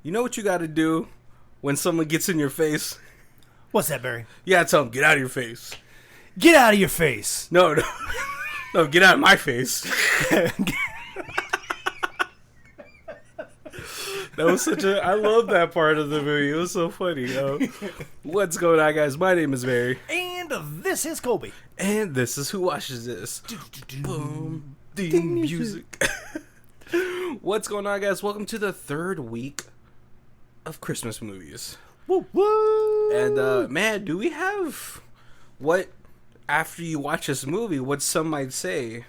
You know what you got to do when someone gets in your face? What's that, Barry? Yeah, tell them, get out of your face. Get out of your face. No. No, get out of my face. That was I love that part of the movie. It was so funny. What's going on, guys? My name is Barry. And this is Colby. And this is Who Watches This. Boom. Ding music. What's going on, guys? Welcome to the third week of Christmas movies. Woo woo! And, man, do we have what, after you watch this movie, what some might say,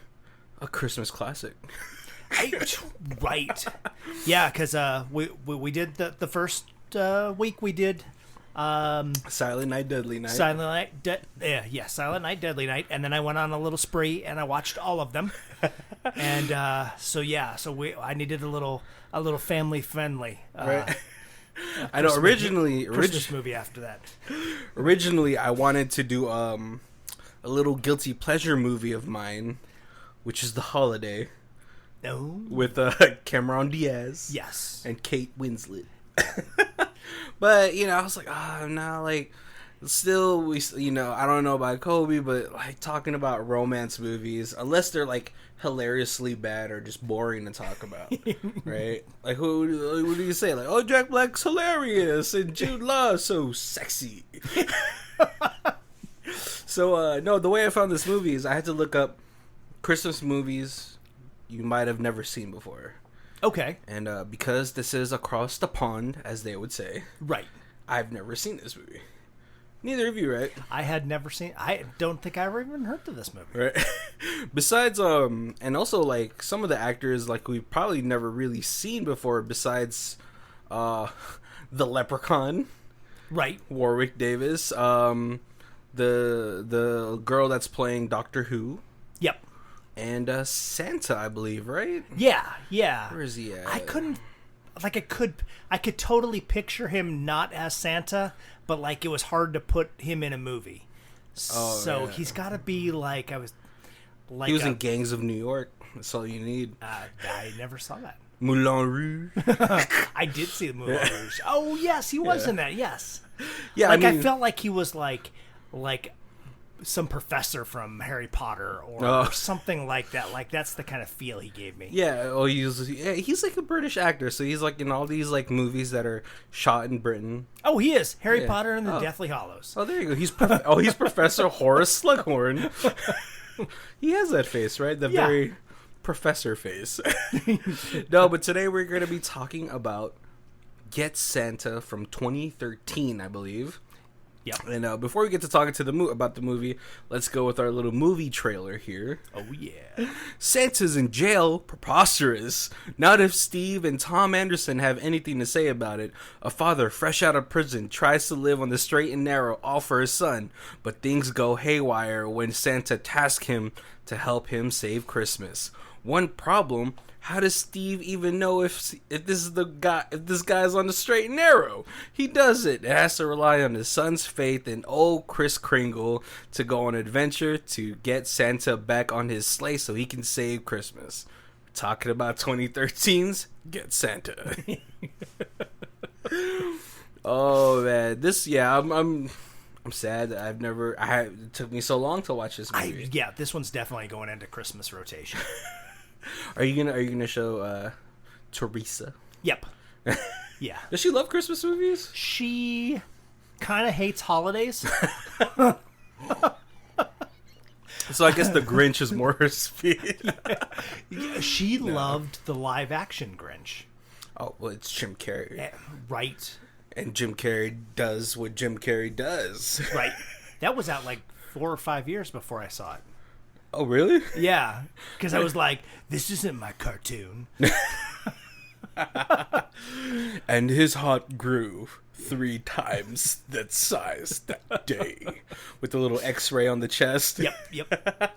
a Christmas classic? Right. Yeah, because we did the first week we did Silent Night, Deadly Night. Silent Night, Deadly Night, and then I went on a little spree and I watched all of them. And I needed a little family friendly. Right. I know. Originally, Christmas movie after that. Originally, I wanted to do a little guilty pleasure movie of mine, which is The Holiday. No. With Cameron Diaz. Yes. And Kate Winslet. But, I was like, no, like, still, I don't know about Kobe, but, like, talking about romance movies, unless they're, like, hilariously bad or just boring to talk about, right? Like, what do you say? Like, oh, Jack Black's hilarious, and Jude Law's so sexy. So, no, the way I found this movie is I had to look up Christmas movies you might have never seen before. Okay. And because this is across the pond, as they would say. Right. I've never seen this movie. Neither of you, right? I had never seen... I don't think I ever even heard of this movie. Right. Besides, and also, like, some of the actors, like, we've probably never really seen before, besides the Leprechaun. Right. Warwick Davis. The girl that's playing Doctor Who. Yep. And Santa, I believe, right? Yeah. Where is he at? I could totally picture him not as Santa, but like it was hard to put him in a movie. So yeah. He's got to be like he was in Gangs of New York. That's all you need. I never saw that. Moulin Rouge. I did see the Moulin Rouge. Oh yes, he was in that. Yes. Yeah, like I felt like he was like some professor from Harry Potter or something like that. Like that's the kind of feel he gave me. Yeah, he's like a British actor, so he's like in all these like movies that are shot in Britain. Oh, he is Harry Potter and the Deathly Hallows. Oh, there you go. He's Professor Horace Slughorn. He has that face, right? The very professor face. No, but today we're going to be talking about Get Santa from 2013, I believe. Yeah. And before we get to talking to about the movie, let's go with our little movie trailer here. Oh, yeah. Santa's in jail. Preposterous. Not if Steve and Tom Anderson have anything to say about it. A father fresh out of prison tries to live on the straight and narrow, all for his son. But things go haywire when Santa tasks him to help him save Christmas. One problem: how does Steve even know if this guy's on the straight and narrow? He doesn't. It has to rely on his son's faith and old Kris Kringle to go on an adventure to get Santa back on his sleigh so he can save Christmas. Talking about 2013's Get Santa. Oh man, I'm sad that it took me so long to watch this movie. This one's definitely going into Christmas rotation. Are you gonna show Teresa? Yep. Yeah. Does she love Christmas movies? She kind of hates holidays. So I guess the Grinch is more her speed. Yeah. She loved the live action Grinch. Oh, well, it's Jim Carrey. Right. And Jim Carrey does what Jim Carrey does. Right. That was out like 4 or 5 years before I saw it. Oh, really? Yeah. Because I was like, this isn't my cartoon. And his heart grew 3 times that size that day. With the little X-ray on the chest. Yep.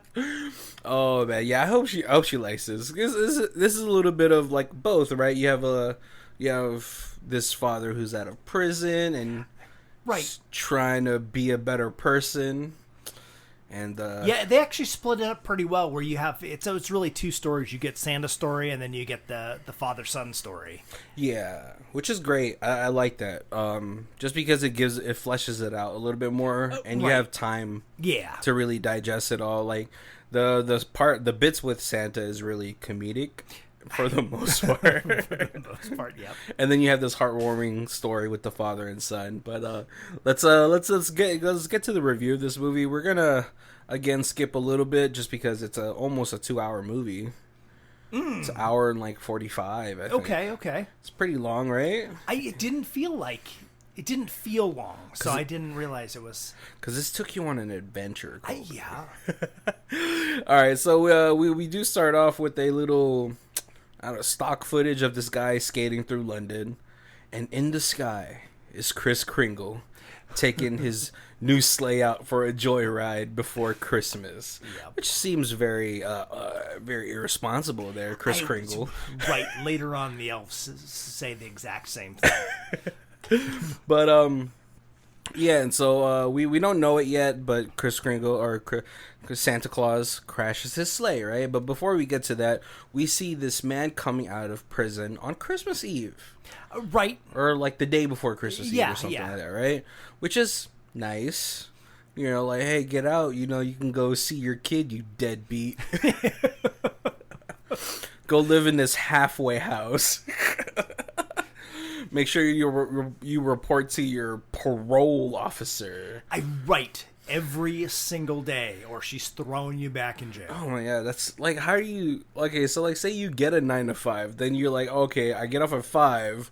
Oh, man. Yeah, I hope she likes this. This is a little bit of like both, right? You have this father who's out of prison and right trying to be a better person. And yeah, they actually split it up pretty well. Where you have it's really two stories. You get Santa's story, and then you get the father son story. Yeah, which is great. I like that. Just because it fleshes it out a little bit more, and you have time. Yeah. To really digest it all. Like the bits with Santa is really comedic. For the most part. For the most part, yep. And then you have this heartwarming story with the father and son. But let's get to the review of this movie. We're gonna again skip a little bit just because it's almost a 2-hour movie. It's an hour and like 45. I think. Okay. It's pretty long, right? It didn't feel long, so I didn't realize it was. Because this took you on an adventure. Yeah. All right, so we do start off with a little. Stock footage of this guy skating through London, and in the sky is Kris Kringle taking his new sleigh out for a joyride before Christmas, which seems very very irresponsible there, Kris Kringle. Right, later on the elves say the exact same thing. But yeah, and so we don't know it yet, but Kris Kringle or Santa Claus crashes his sleigh, right? But before we get to that, we see this man coming out of prison on Christmas Eve. Right. Or like the day before Christmas Eve or something like that, right? Which is nice. You know, like, hey, get out. You know, you can go see your kid, you deadbeat. Go live in this halfway house. Make sure you report to your parole officer. I write every single day, or she's throwing you back in jail. Oh my god, that's like, how do you? Okay, so like, say you get a 9 to 5, then you're like, okay, I get off at 5,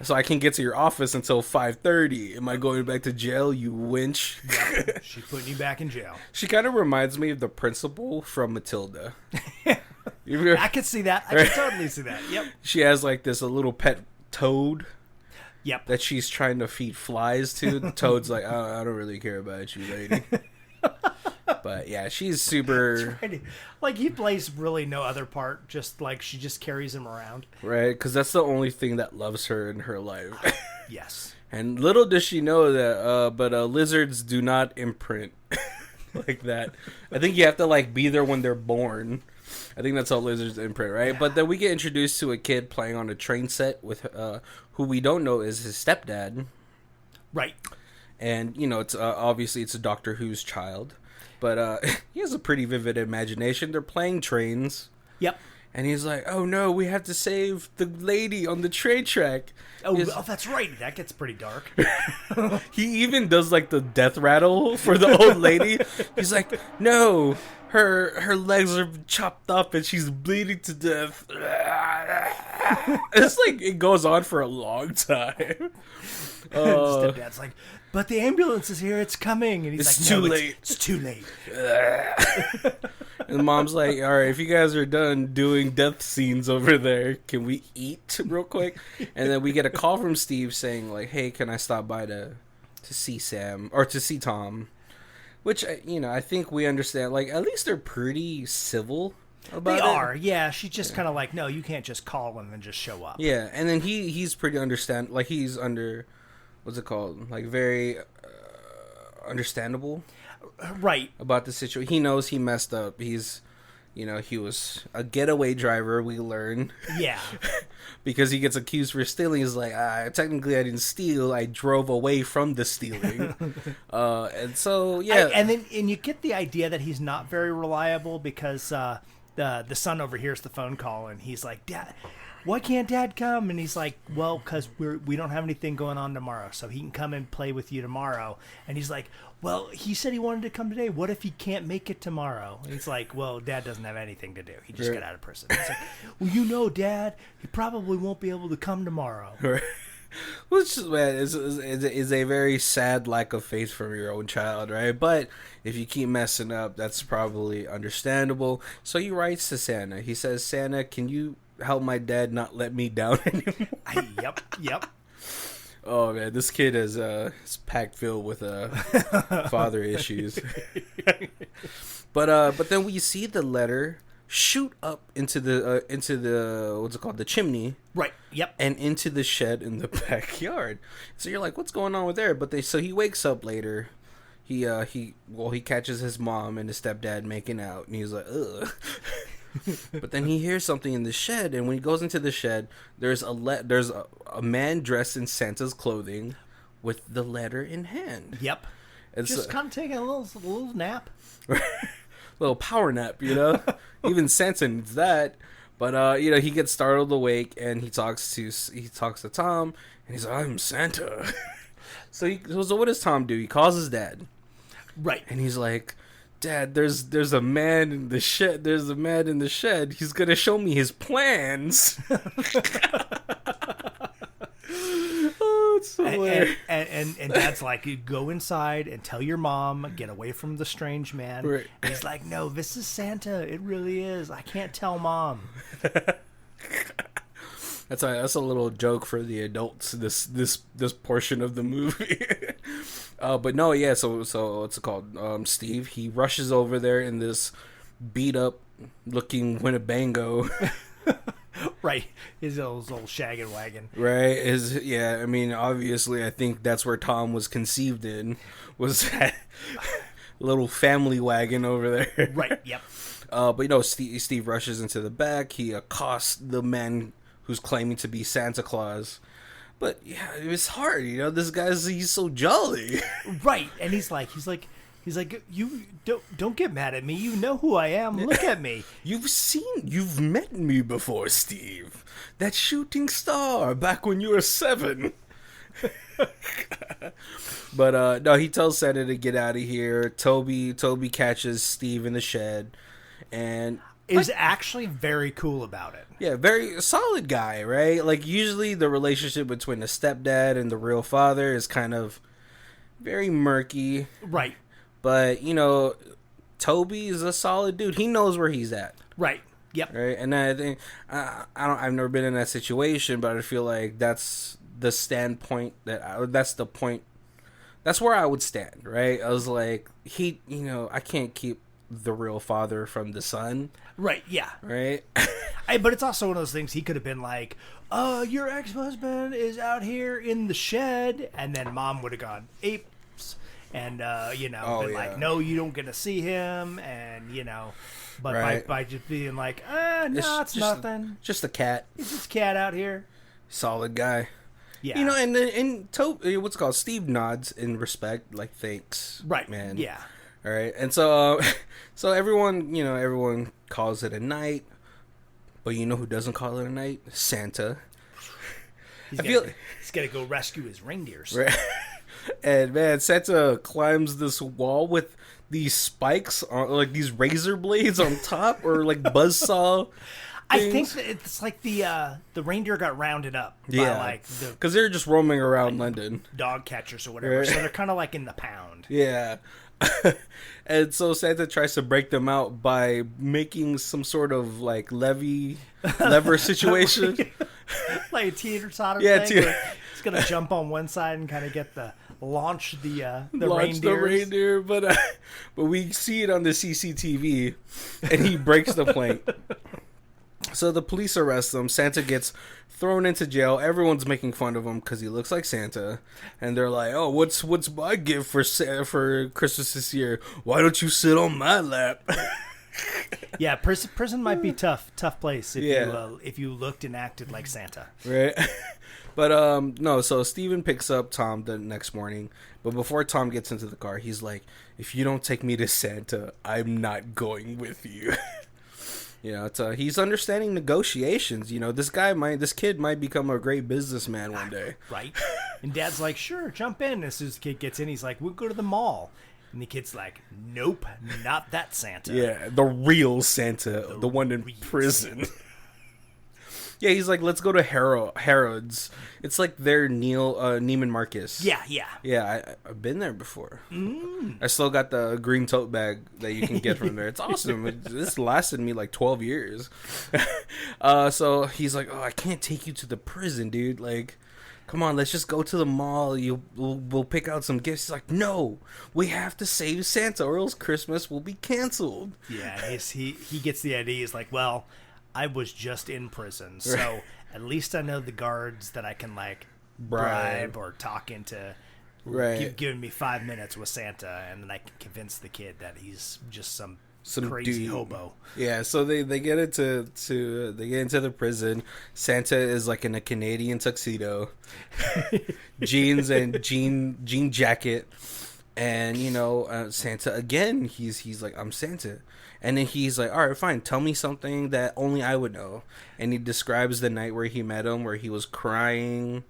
so I can get to your office until 5:30. Am I going back to jail, you winch? Yep. She's putting you back in jail. She kind of reminds me of the principal from Matilda. I could see that. I could totally see that. Yep. She has like this a little pet toad. Yep. That she's trying to feed flies to. The toad's like, oh, I don't really care about you, lady. But yeah, she's super. Like, he plays really no other part. Just like she just carries him around. Right, because that's the only thing that loves her in her life. Yes. And little does she know that, but lizards do not imprint like that. I think you have to like be there when they're born. I think that's how lizards imprint, right? Yeah. But then we get introduced to a kid playing on a train set with who we don't know is his stepdad. Right. And, you know, it's obviously it's a Doctor Who's child. But he has a pretty vivid imagination. They're playing trains. Yep. And he's like, oh no, we have to save the lady on the train track. Oh, that's right. That gets pretty dark. He even does like the death rattle for the old lady. He's like, no, her legs are chopped up and she's bleeding to death. It's like, it goes on for a long time. Stepdad's like, but the ambulance is here, it's coming. And he's it's like, too late. It's too late. And mom's like, all right, if you guys are done doing death scenes over there, can we eat real quick? And then we get a call from Steve saying like, hey, can I stop by to see Sam or to see Tom? Which, you know, I think we understand. Like, at least they're pretty civil about it. They are, yeah. She's just kind of like, no, you can't just call him and just show up. Yeah, and then he's pretty like, he's under, what's it called? Like, very understandable. Right. About the situation. He knows he messed up. He's, you know, he was a getaway driver, we learn. Yeah. Because he gets accused for stealing. He's like, technically I didn't steal. I drove away from the stealing. And so, yeah. And you get the idea that he's not very reliable because the son overhears the phone call and he's like, Dad, why can't Dad come? And he's like, well, because we don't have anything going on tomorrow, so he can come and play with you tomorrow. And he's like, well, he said he wanted to come today. What if he can't make it tomorrow? And he's like, well, Dad doesn't have anything to do. He just got out of prison. He's like, well, you know, Dad, he probably won't be able to come tomorrow. Which, man, is a very sad lack of faith from your own child, right? But if you keep messing up, that's probably understandable. So he writes to Santa. He says, Santa, can you help my dad not let me down anymore? Yep. Oh man, this kid is packed filled with father issues. But then we see the letter shoot up into the what's it called, the chimney, right? Yep. And into the shed in the backyard. So you're like, what's going on with there? But so he wakes up later. he catches his mom and his stepdad making out, and he's like, ugh. But then he hears something in the shed, and when he goes into the shed, there's a man dressed in Santa's clothing with the letter in hand. Yep. It's just kind of taking a little nap. Little power nap, you know. Even Santa needs that. But he gets startled awake, and he talks to Tom, and he's like, "I'm Santa." So what does Tom do? He calls his dad, right? And he's like, "Dad, there's a man in the shed. There's a man in the shed. He's gonna show me his plans." Oh, it's so weird. And Dad's like, "You go inside and tell your mom, get away from the strange man." Right. And he's like, "No, this is Santa. It really is. I can't tell Mom." That's a little joke for the adults. This portion of the movie. But no, yeah. So what's it called? Steve. He rushes over there in this beat up looking Winnebago. Right, his old shaggin' wagon. Right, I mean, obviously, I think that's where Tom was conceived in, was that little family wagon over there. Right. Yep. But Steve rushes into the back. He accosts the man who's claiming to be Santa Claus. But yeah, it's hard, this he's so jolly. Right, and he's like, "You don't get mad at me. You know who I am. Look at me. You've met me before, Steve. That shooting star back when you were 7. But no, he tells Santa to get out of here. Toby catches Steve in the shed, and is actually very cool about it. Yeah, very solid guy, right? Like, usually the relationship between the stepdad and the real father is kind of very murky. Right. But, Toby is a solid dude. He knows where he's at. Right. Yep. Right. And I think I've never been in that situation, but I feel like that's the standpoint that's the point. That's where I would stand. Right. I was like, I can't keep the real father from the son. Right. Yeah. Right. But it's also one of those things. He could have been like, your ex-husband is out here in the shed, and then Mom would have gone apes. And, been like, "No, you don't get to see him." And, but right. by just being like, no, it's nothing. Just a cat. It's just a cat out here. Solid guy. Yeah. And what's it called? Steve nods in respect, like, thanks. Right. Man. Yeah. All right. And so everyone calls it a night. But you know who doesn't call it a night? Santa. He's got to go rescue his reindeers. Right. And man, Santa climbs this wall with these spikes, like these razor blades on top, or like buzzsaw. I think that it's like the reindeer got rounded up by because they're just roaming around London, dog catchers or whatever. Right. So they're kind of like in the pound. Yeah. And so Santa tries to break them out by making some sort of like lever situation, like a teeter-totter thing. He's gonna jump on one side and kind of get launch the reindeer, but we see it on the CCTV, and he breaks the plank. So the police arrest him. Santa gets thrown into jail. Everyone's making fun of him because he looks like Santa, and they're like, "Oh, what's my gift for Christmas this year? Why don't you sit on my lap?" Yeah, prison might be tough place if you looked and acted like Santa, right? But no. So Steven picks up Tom the next morning, but before Tom gets into the car, he's like, "If you don't take me to Santa, I'm not going with you." He's understanding negotiations. This kid might become a great businessman one day. Right. And Dad's like, "Sure, jump in." As soon as the kid gets in, he's like, "We'll go to the mall." And the kid's like, "Nope, not that Santa." Yeah, the real Santa, the one in prison. Yeah, he's like, "Let's go to Harrods." It's like their Neiman Marcus. Yeah. Yeah, I've been there before. I still got the green tote bag that you can get from there. It's awesome. This lasted me like 12 years. So he's like, "Oh, I can't take you to the prison, dude. Like, come on, let's just go to the mall. We'll pick out some gifts." He's like, "No, we have to save Santa or else Christmas will be canceled." Yeah, he gets the idea. He's like, "Well, I was just in prison, so at least I know the guards that I can like bribe or talk into Right. Giving me 5 minutes with Santa, and then I can convince the kid that he's just some crazy dude. hobo. Yeah, so they get into they get into the prison. Santa is like in a Canadian tuxedo, jeans and jean jacket, and Santa again. He's like, I'm Santa, and then he's like, all right, fine, tell me something that only I would know. And he describes the night where he met him, where he was crying,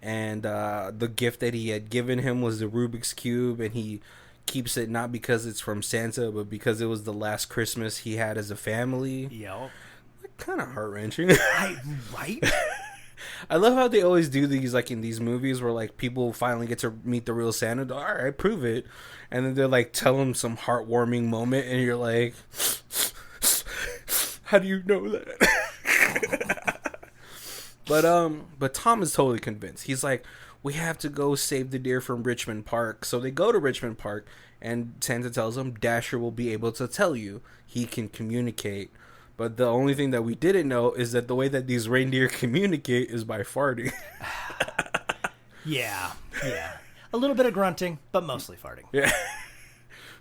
and the gift that he had given him was the Rubik's Cube, and he keeps it not because it's from Santa, but because it was the last Christmas he had as a family. Yep. Kind of heart-wrenching. Right? I love how they always do these, like in these movies where like people finally get to meet the real Santa. All right, prove it. And then they're like, tell him some heartwarming moment, and you're like, how do you know that? But Tom is totally convinced. He's like, we have to go save the deer from Richmond Park. So they go to Richmond Park, and Santa tells them Dasher will be able to tell you. He can communicate. But the only thing that we didn't know is that the way that these reindeer communicate is by farting. Yeah. A little bit of grunting, but mostly farting. Yeah.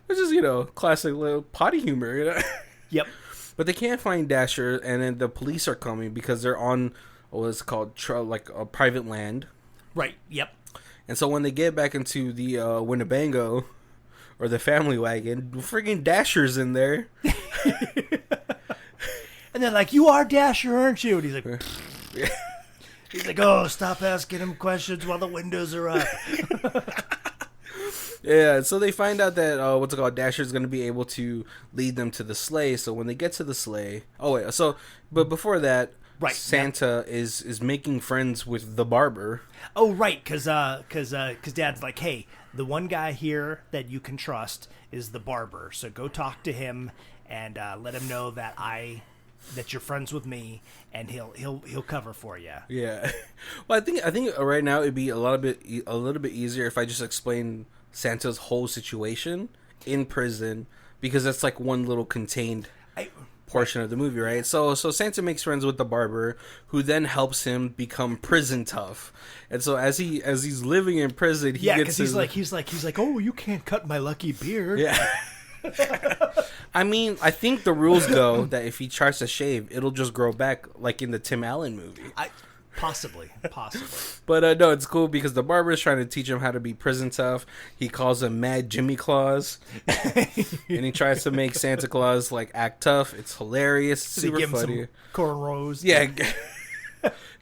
Which is, classic little potty humor, Yep. But they can't find Dasher, and then the police are coming because they're on what's called like a private land. Right, yep. And so when they get back into the Winnebago or the family wagon, friggin' Dasher's in there. And they're like, you are Dasher, aren't you? And he's like, he's like, oh, stop asking him questions while the windows are up. Yeah, so they find out that Dasher's going to be able to lead them to the sleigh. So when they get to the sleigh, but before that, right, Santa is making friends with the barber. Oh, right, because Dad's like, hey, the one guy here that you can trust is the barber. So go talk to him and let him know that you're friends with me, and he'll cover for you. Yeah. Well, I think right now it'd be a little bit easier if I just explain Santa's whole situation in prison, because that's like one little contained portion of the movie, right? So Santa makes friends with the barber, who then helps him become prison tough. And so as he's living in prison, he gets he's like, oh, you can't cut my lucky beard. Yeah. I mean, I think the rules go that if he tries to shave, it'll just grow back, like in the Tim Allen movie. Possibly. But no, it's cool because the barber is trying to teach him how to be prison tough. He calls him Mad Jimmy Claus, and he tries to make Santa Claus like act tough. It's hilarious, super funny. Him some cornrows. Yeah,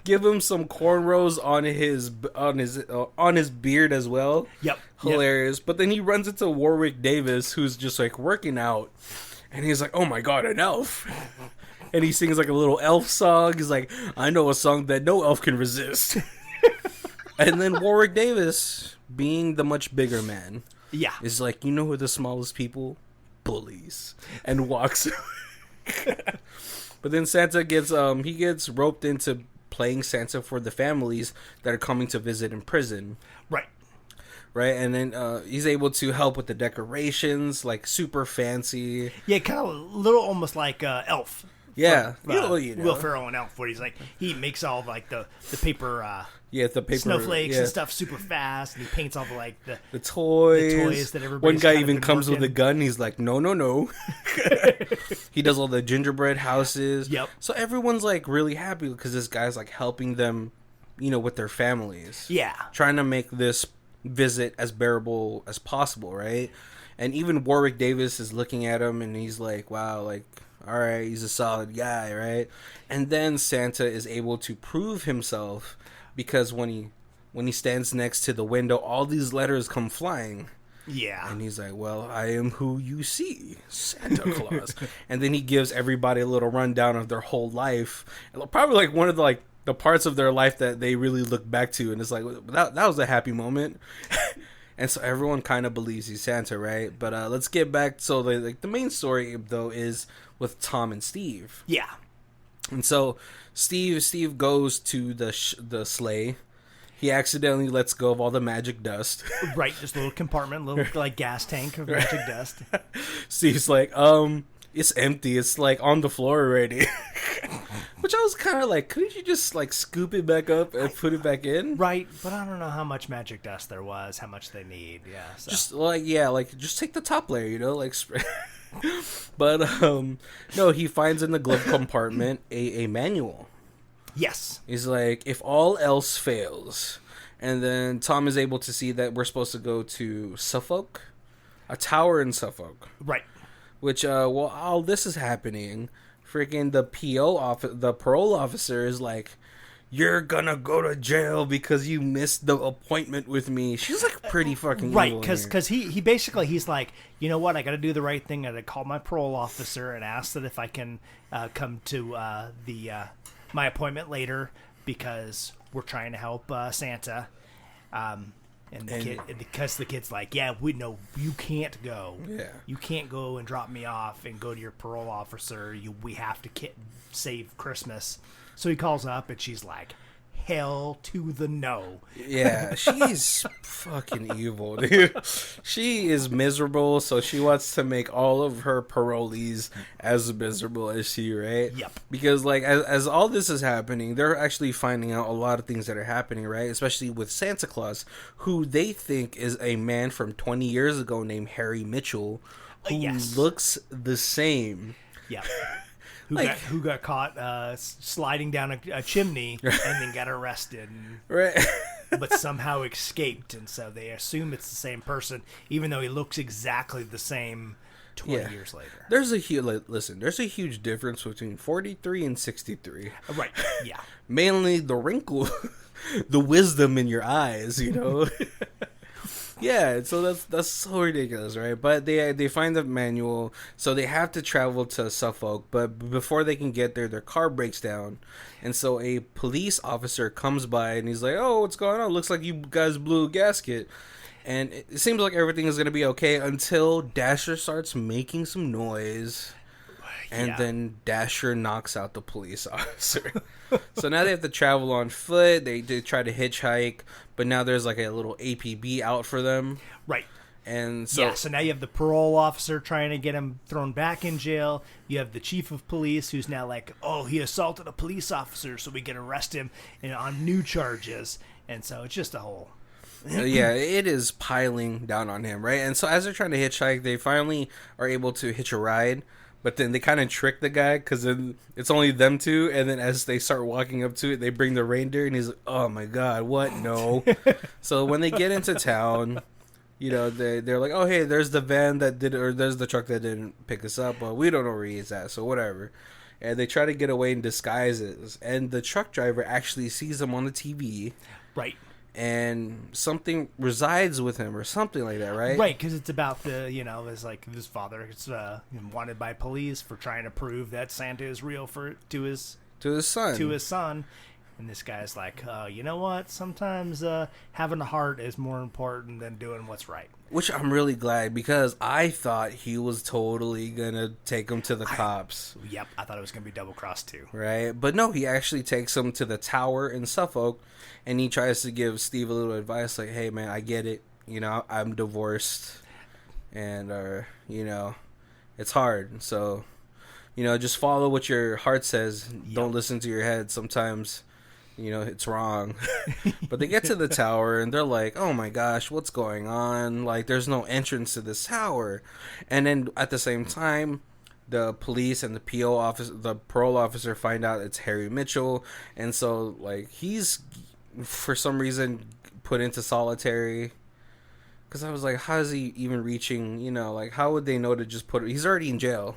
give him some cornrows on his beard as well. Yep, hilarious. But then he runs into Warwick Davis, who's just like working out, and he's like, "Oh my god, an elf!" And he sings like a little elf song. He's like, I know a song that no elf can resist. And then Warwick Davis, being the much bigger man, is like, you know who are the smallest people? Bullies. And walks. But then Santa gets roped into playing Santa for the families that are coming to visit in prison. Right, and then he's able to help with the decorations, like super fancy. Yeah, kind of a little almost like Elf. Yeah, Will Ferrell and Elf, where he makes all of, like the paper, snowflakes and stuff super fast, and he paints all the toys that everybody. One guy even comes with a gun. He's like, no. He does all the gingerbread houses. Yep. So everyone's like really happy because this guy's like helping them, with their families. Yeah. Trying to make this visit as bearable as possible, right? And even Warwick Davis is looking at him, and he's like, wow, like, all right, he's a solid guy, right? And then Santa is able to prove himself because when he stands next to the window, all these letters come flying. Yeah. And he's like, well, I am who you see, Santa Claus. And then he gives everybody a little rundown of their whole life. And probably like one of the parts of their life that they really look back to, and it's like, that was a happy moment. And so everyone kind of believes he's Santa, right? But let's get back. So the main story though is with Tom and Steve. Yeah. And so Steve goes to the sleigh. He accidentally lets go of all the magic dust. Right, just a little compartment, little like gas tank of magic dust. Steve's like, it's empty. It's like on the floor already. Which I was kind of like, couldn't you just like scoop it back up and put it back in? Right, but I don't know how much magic dust there was, how much they need. Yeah, so. Just like just take the top layer, like spray. But no, he finds in the glove compartment a manual. Yes. He's like, if all else fails, and then Tom is able to see that we're supposed to go to Suffolk, a tower in Suffolk. Right. Which while all this is happening, freaking the parole officer is like, you're gonna go to jail because you missed the appointment with me. She's like pretty fucking right, evil because he basically, he's like, you know what, I gotta do the right thing. I gotta call my parole officer and ask that if I can come to my appointment later because we're trying to help Santa. Because the kid's like, yeah, you can't go. Yeah. You can't go and drop me off and go to your parole officer. We have to save Christmas. So he calls up and she's like, hell to the no. Yeah, she's fucking evil, dude. She is miserable, so she wants to make all of her parolees as miserable as she, right? Yep. Because, like, as all this is happening, they're actually finding out a lot of things that are happening, right? Especially with Santa Claus, who they think is a man from 20 years ago named Harry Mitchell, who looks the same. Yeah. Who got caught sliding down a chimney and then got arrested, right? But somehow escaped, and so they assume it's the same person, even though he looks exactly the same 20 years later. There's a huge difference between 43 and 63. Right? Yeah. Mainly the wrinkle, the wisdom in your eyes, Yeah, so that's so ridiculous, right? But they find the manual, so they have to travel to Suffolk. But before they can get there, their car breaks down, and so a police officer comes by and he's like, "Oh, what's going on? Looks like you guys blew a gasket." And it seems like everything is gonna be okay until Dasher starts making some noise. And then Dasher knocks out the police officer. So now they have to travel on foot. They try to hitchhike, but now there's like a little APB out for them. Right. And so so now you have the parole officer trying to get him thrown back in jail. You have the chief of police who's now like, oh, he assaulted a police officer, so we can arrest him on new charges. And so it's just a whole... yeah, it is piling down on him, right? And so as they're trying to hitchhike, they finally are able to hitch a ride. But then they kind of trick the guy because then it's only them two. And then as they start walking up to it, they bring the reindeer. And he's like, oh, my God, what? No. So when they get into town, they're like, oh, hey, there's the van that did, or there's the truck that didn't pick us up. But we don't know where he's at. So whatever. And they try to get away in disguises. And the truck driver actually sees them on the TV. Right. And something resides with him or something like that, right? Right, because it's about it's like his father is wanted by police for trying to prove that Santa is real to his son. And this guy's like, you know what? Sometimes having a heart is more important than doing what's right. Which I'm really glad, because I thought he was totally going to take him to the cops. Yep, I thought it was going to be double-crossed too. Right? But no, he actually takes him to the tower in Suffolk, and he tries to give Steve a little advice, like, hey, man, I get it. I'm divorced, and, it's hard. So, just follow what your heart says. Yep. Don't listen to your head. Sometimes... it's wrong. But they get to the tower and they're like, oh my gosh, what's going on? Like, there's no entrance to this tower. And then at the same time, the police and the parole officer find out it's Harry Mitchell. And so, like, he's, for some reason, put into solitary. Because I was like, how is he even reaching, how would they know to just he's already in jail.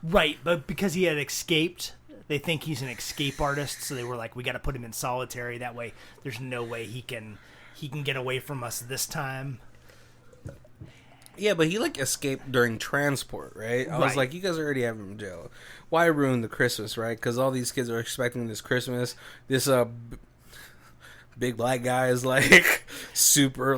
Right, but because he had escaped... They think he's an escape artist, so they were like, we got to put him in solitary. That way, there's no way he can get away from us this time. Yeah, but he, escaped during transport, right? I was like, you guys already have him in jail. Why ruin the Christmas, right? Because all these kids are expecting this Christmas. This big black guy is, super,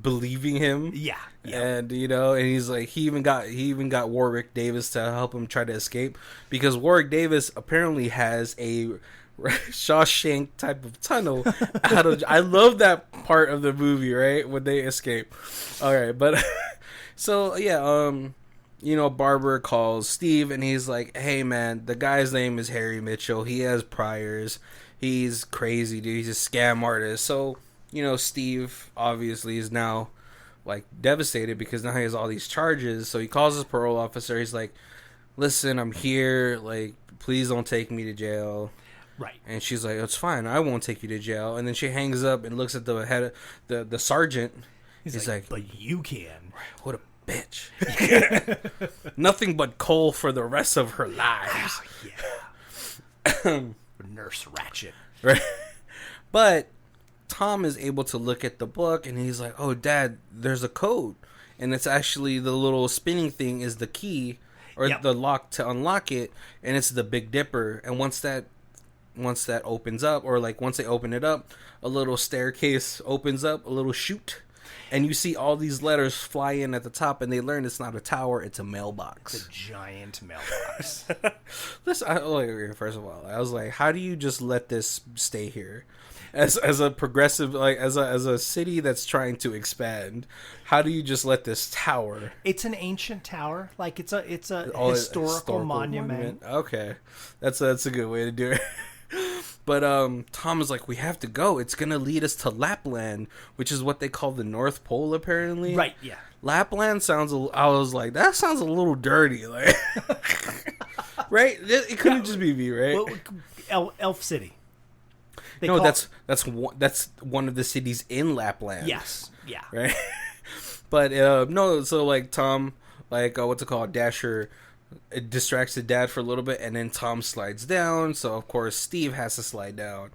believing him. Yeah. And, and he's like, he even got Warwick Davis to help him try to escape, because Warwick Davis apparently has a Shawshank type of tunnel out of... I love that part of the movie, right? When they escape. All right, but... So, yeah, Barbara calls Steve, and he's like, hey, man, the guy's name is Harry Mitchell. He has priors. He's crazy, dude. He's a scam artist. So, Steve obviously is now, like, devastated because now he has all these charges. So he calls his parole officer. He's like, listen, I'm here. Like, please don't take me to jail. Right. And she's like, it's fine. I won't take you to jail. And then she hangs up and looks at the head, the sergeant. He's like, but you can. What a bitch. Nothing but coal for the rest of her lives. Yeah. Nurse Ratchet. Right. But Tom is able to look at the book, and he's like, oh, Dad, there's a code. And it's actually the little spinning thing is the key or the lock to unlock it, and it's the Big Dipper. And once that opens up, or like once they open it up, a little staircase opens up, a little chute. And you see all these letters fly in at the top, and they learn it's not a tower, it's a mailbox. It's a giant mailbox. Listen, first of all, I was like, how do you just let this stay here? As a progressive, like as a city that's trying to expand, how do you just let this tower? It's an ancient tower, like it's a historical monument. Okay, that's a good way to do it. But Tom is like, we have to go. It's gonna lead us to Lapland, which is what they call the North Pole, apparently. Right. Yeah. Lapland sounds. I was like, that sounds a little dirty, like. Right? It couldn't just be me, right? Well, Elf City. That's one of the cities in Lapland. Yes. Yeah. Right. But no. So like Tom, like what's it called? Dasher. It distracts the dad for a little bit, and then Tom slides down. So of course Steve has to slide down,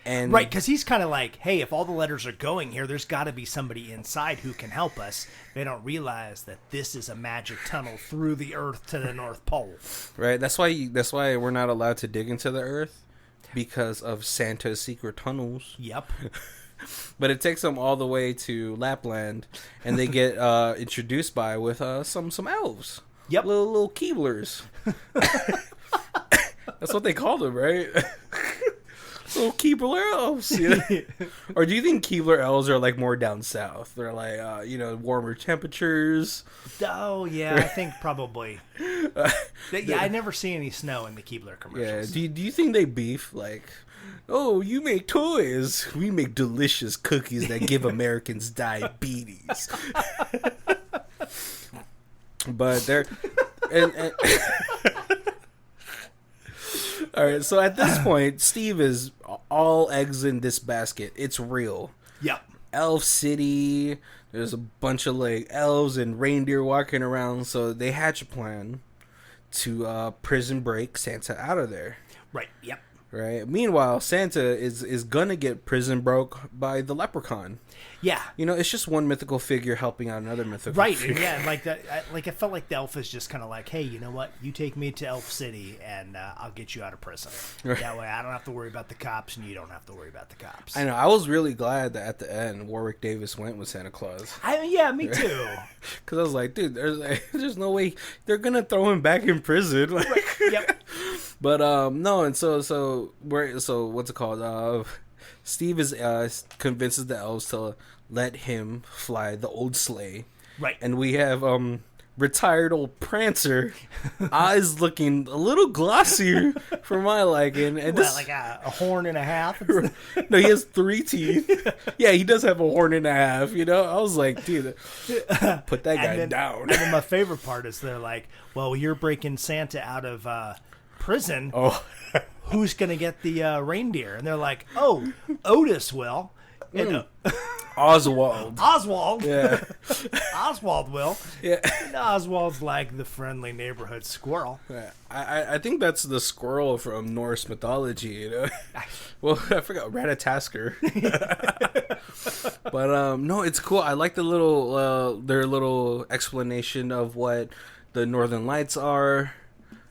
and right, because he's kind of like, hey, if all the letters are going here, there's got to be somebody inside who can help us. They don't realize that this is a magic tunnel through the Earth to the North Pole. Right. That's why we're not allowed to dig into the Earth, because of Santa's secret tunnels. Yep. But it takes them all the way to Lapland, and they get introduced with some elves. Yep. Little Keeblers. That's what they call them, right? Little Keebler elves. Or do you think Keebler elves are like more down south? They're like, warmer temperatures. Oh, yeah, I think probably. I never see any snow in the Keebler commercials. Yeah. Do you think they beef like, oh, you make toys. We make delicious cookies that give Americans diabetes. But they're and all right. So at this point, Steve is all eggs in this basket. It's real. Yep. Elf City. There's a bunch of like elves and reindeer walking around. So they hatch a plan to prison break Santa out of there. Right. Yep. Right. Meanwhile, Santa is gonna get prison broke by the leprechaun. Yeah. It's just one mythical figure helping out another mythical figure. Right, yeah, like that. Like, I felt like the elf is just kind of like, hey, you know what? You take me to Elf City, and I'll get you out of prison. Right. That way, I don't have to worry about the cops, and you don't have to worry about the cops. I know. I was really glad that at the end, Warwick Davis went with Santa Claus. Yeah, me too. Because I was like, dude, there's no way they're gonna throw him back in prison. Like, right. Yep. But no, and so what's it called? Steve convinces the elves to let him fly the old sleigh. Right. And we have retired old Prancer, eyes looking a little glossier for my liking. And like a horn and a half? No, he has 3 teeth. Yeah, he does have a horn and a half, I was like, dude, put that guy down. And then my favorite part is they're like, well, you're breaking Santa out of prison. Oh. Who's going to get the reindeer? And they're like, oh, Otis will. Oswald. Yeah. Oswald will. Yeah. And Oswald's like the friendly neighborhood squirrel. Yeah. I think that's the squirrel from Norse mythology, Well, I forgot Ratatasker. But no, it's cool. I like the their little explanation of what the Northern Lights are.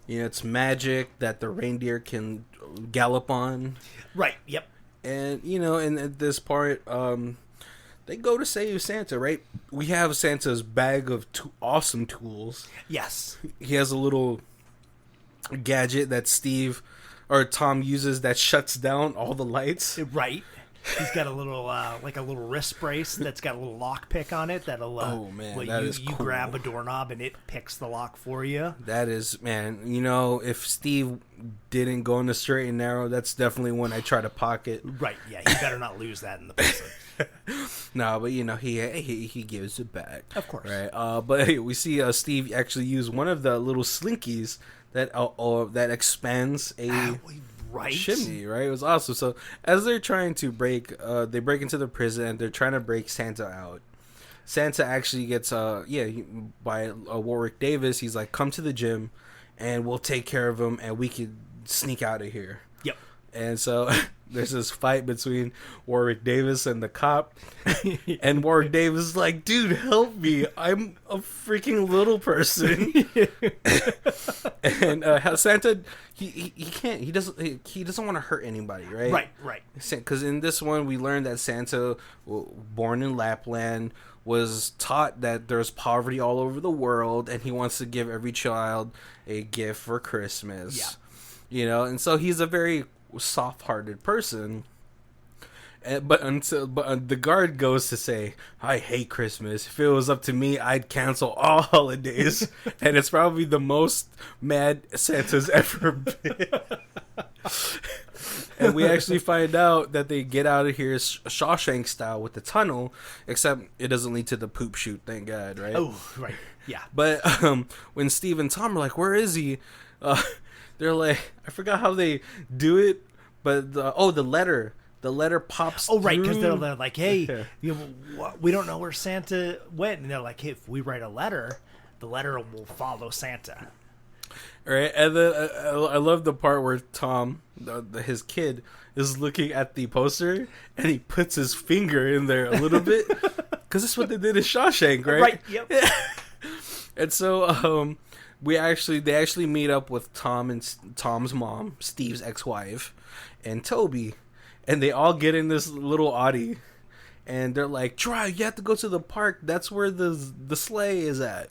It's magic that the reindeer can gallop on. Right, yep. And, and at this part, they go to save Santa, right? We have Santa's bag of awesome tools. Yes. He has a little gadget that Tom uses that shuts down all the lights. Right. He's got a little like a little wrist brace that's got a little lock pick on it that'll Oh, man, let that you is cool. grab a doorknob and it picks the lock for you. That is, man, if Steve didn't go in the straight and narrow, that's definitely one I try to pocket. Right, yeah, you better not lose that in the person. No, but he gives it back. Of course. Right. But hey, we see Steve actually use one of the little slinkies that expands a Right. chimney, right? It was awesome. So as they're trying to they break into the prison and they're trying to break Santa out. Santa actually gets by Warwick Davis. He's like, come to the gym and we'll take care of him and we can sneak out of here. Yep. And so there's this fight between Warwick Davis and the cop. And Warwick Davis is like, dude, help me. I'm a freaking little person. And Santa, he can't. He doesn't want to hurt anybody, right? Right. Because in this one, we learned that Santa, born in Lapland, was taught that there's poverty all over the world, and he wants to give every child a gift for Christmas. Yeah. And so he's a very soft-hearted person. But the guard goes to say, I hate Christmas. If it was up to me, I'd cancel all holidays. And it's probably the most mad Santa's ever been. And we actually find out that they get out of here Shawshank style with the tunnel, except it doesn't lead to the poop chute, thank God, right? Oh, right. Yeah. But when Steve and Tom are like, where is he? They're like, I forgot how they do it, but the letter. The letter pops through. Oh, right, because they're like, hey, we don't know where Santa went. And they're like, hey, if we write a letter, the letter will follow Santa. Right, and then I love the part where Tom, his kid, is looking at the poster, and he puts his finger in there a little bit, because that's what they did in Shawshank, right? Right, yep. And so they actually meet up with Tom and Tom's mom, Steve's ex-wife, and Toby. And they all get in this little Audi, and they're like, "Try, you have to go to the park. That's where the sleigh is at."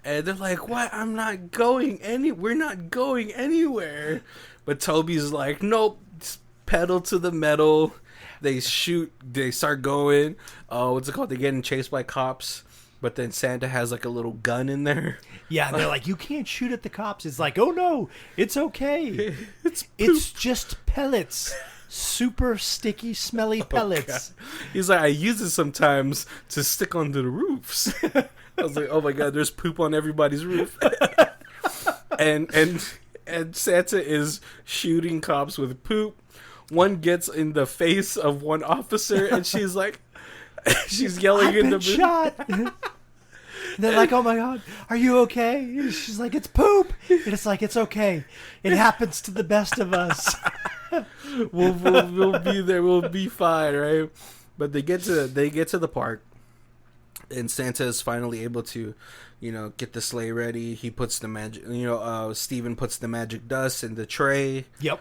And they're like, "What? I'm not going We're not going anywhere." But Toby's like, "Nope, just pedal to the metal." They shoot. They start going. What's it called? They're getting chased by cops. But then Santa has like a little gun in there. Yeah, they're like, you can't shoot at the cops. It's like, oh no, it's okay. It's just pellets. Super sticky, smelly pellets. He's like, I use it sometimes to stick onto the roofs. I was like, oh my God, there's poop on everybody's roof. and Santa is shooting cops with poop. One gets in the face of one officer, and she's like, she's yelling I've in been the shot. They're like, oh my God, are you okay? And she's like, it's poop. And it's like, it's okay. It happens to the best of us. We'll be there. We'll be fine, right? But they get to the park, and Santa is finally able to, get the sleigh ready. He puts the magic. Steven puts the magic dust in the tray. Yep.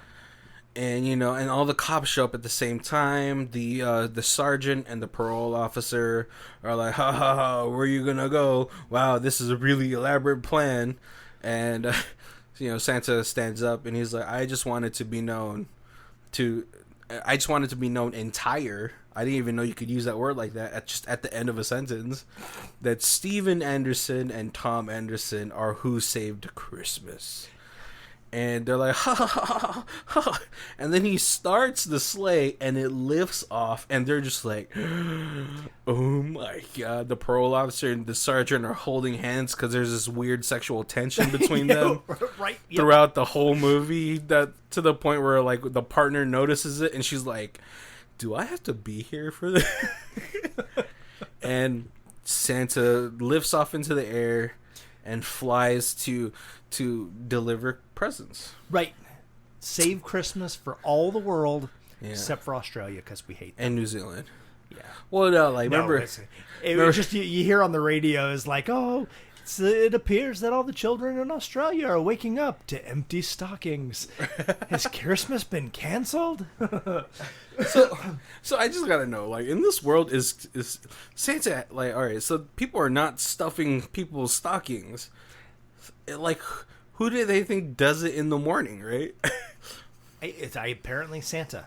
And and all the cops show up at the same time. The sergeant and the parole officer are like, ha ha ha, where are you gonna go? Wow, this is a really elaborate plan. And Santa stands up and he's like, I just wanted to be known entire. I didn't even know you could use that word like that at the end of a sentence. That Steven Anderson and Tom Anderson are who saved Christmas. And they're like, ha, ha, ha, ha, ha. And then he starts the sleigh and it lifts off. And they're just like, oh my God. The parole officer and the sergeant are holding hands because there's this weird sexual tension between them right, yep. throughout the whole movie. That to the point where like the partner notices it and she's like, do I have to be here for this? And Santa lifts off into the air and flies to deliver presents. Right. Save Christmas for all the world, except for Australia, because we hate them. And New Zealand. Yeah. Well, no, like, remember... It just, you hear on the radio is like, oh, it appears that all the children in Australia are waking up to empty stockings. Has Christmas been canceled? So I just gotta know, like, in this world, is Santa, like, all right, so people are not stuffing people's stockings. Like, who do they think does it in the morning, right? It's apparently Santa.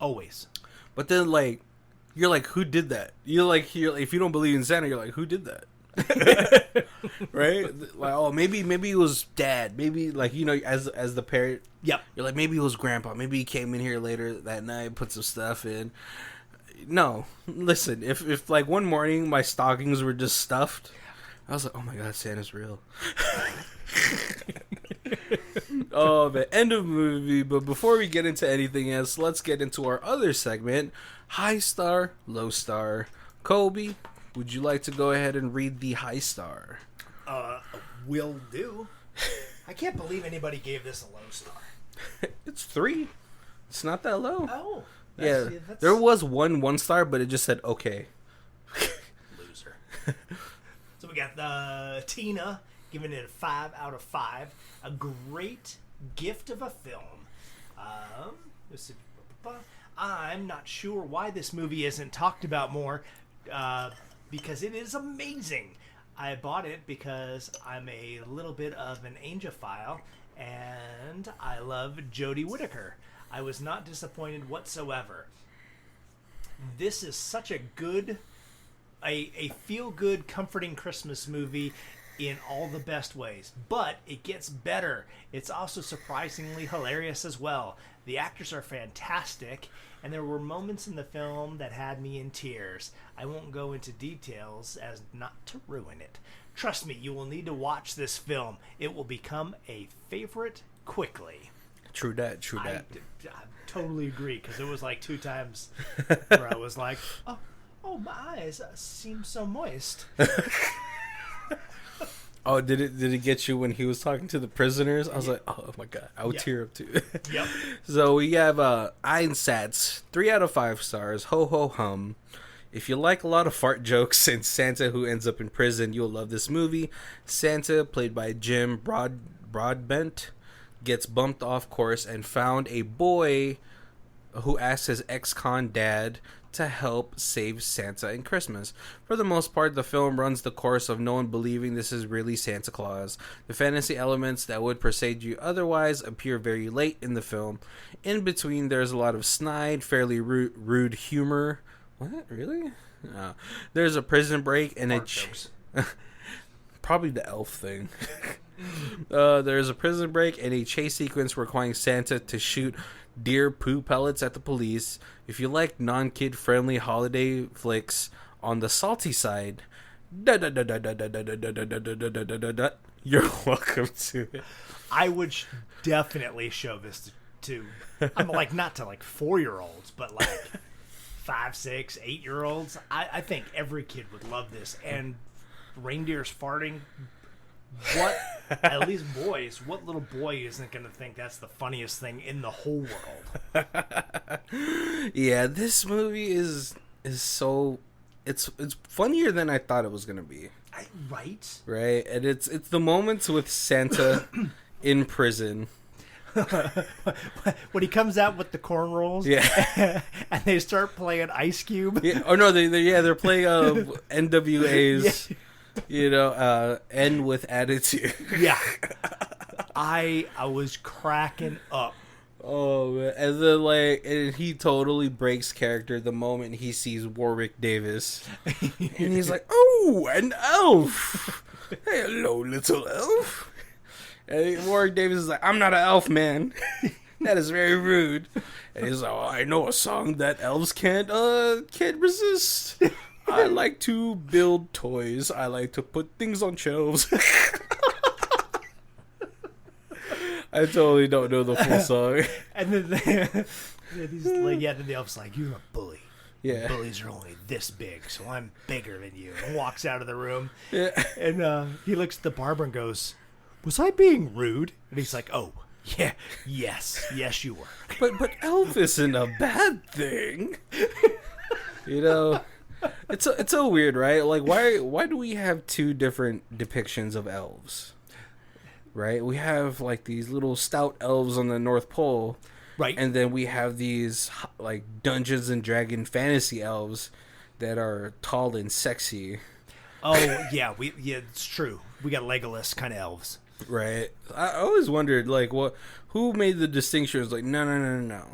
Always. But then, like, you're like, who did that? If you don't believe in Santa, you're like, who did that? Right? Like, oh, maybe it was dad. Maybe, like, as the parent, Yep. you're like, maybe it was grandpa. Maybe he came in here later that night, put some stuff in. No, listen. If like one morning my stockings were just stuffed, I was like, oh my god, Santa's real. Oh, the end of the movie. But before we get into anything else, let's get into our other segment, high star, low star. Kobe, would you like to go ahead and read the high star? Will do. I can't believe anybody gave this a low star. It's 3. It's not that low. Oh. Yeah, there was one star, but it just said okay. Loser. So we got Tina giving it a 5 out of 5. A great gift of a film. I'm not sure why this movie isn't talked about more, because it is amazing. I bought it because I'm a little bit of an Angiophile, and I love Jodie Whittaker. I was not disappointed whatsoever. This is such a good, a feel-good, comforting Christmas movie in all the best ways. But it gets better. It's also surprisingly hilarious as well. The actors are fantastic, and there were moments in the film that had me in tears. I won't go into details as not to ruin it. Trust me, you will need to watch this film. It will become a favorite quickly. True that. I totally agree, because it was like 2 times where I was like, oh, my eyes seem so moist. Oh, did it get you when he was talking to the prisoners? I was like, oh my god, I would tear up too. Yep. So we have Einsatz, 3 out of 5 stars. Ho ho hum. If you like a lot of fart jokes and Santa who ends up in prison, you'll love this movie. Santa, played by Jim Broadbent, gets bumped off course and found a boy who asks his ex-con dad to help save Santa in Christmas. For the most part, the film runs the course of no one believing this is really Santa Claus. The fantasy elements that would persuade you otherwise appear very late in the film. In between, there's a lot of snide, fairly rude humor. What? Really? No. There's a prison break and probably the elf thing. There's a prison break and a chase sequence requiring Santa to shoot deer poo pellets at the police. If you like non-kid friendly holiday flicks on the salty side, you're welcome to it. I would definitely show this to I'm like, not to like 4-year-olds, but like 5, 6, 8-year-olds. I think every kid would love this. And reindeers farting. What, at least boys, what little boy isn't going to think that's the funniest thing in the whole world? Yeah, this movie is so, it's funnier than I thought it was going to be. Right? And it's the moments with Santa in prison. When he comes out with the cornrows, yeah, and they start playing Ice Cube. Yeah. Oh no, they're playing NWA's. Yeah. You know, end with attitude. Yeah. I was cracking up. Oh man. And then and he totally breaks character the moment he sees Warwick Davis. And he's like, oh, an elf. Hello, little elf. And Warwick Davis is like, I'm not an elf, man. That is very rude. And he's like, oh, I know a song that elves can't resist. I like to build toys. I like to put things on shelves. I totally don't know the full song. And then he's like, then the elf's like, you're a bully. Yeah. Bullies are only this big, so I'm bigger than you. And walks out of the room. Yeah. And he looks at the barber and goes, was I being rude? And he's like, oh, yeah, yes, you were. But elf isn't a bad thing. You know? It's so weird, right? Like, why do we have 2 different depictions of elves? Right? We have like these little stout elves on the North Pole, right? And then we have these like Dungeons and Dragon fantasy elves that are tall and sexy. Oh yeah, it's true. We got Legolas kind of elves, right? I always wondered like who made the distinction? It's like no.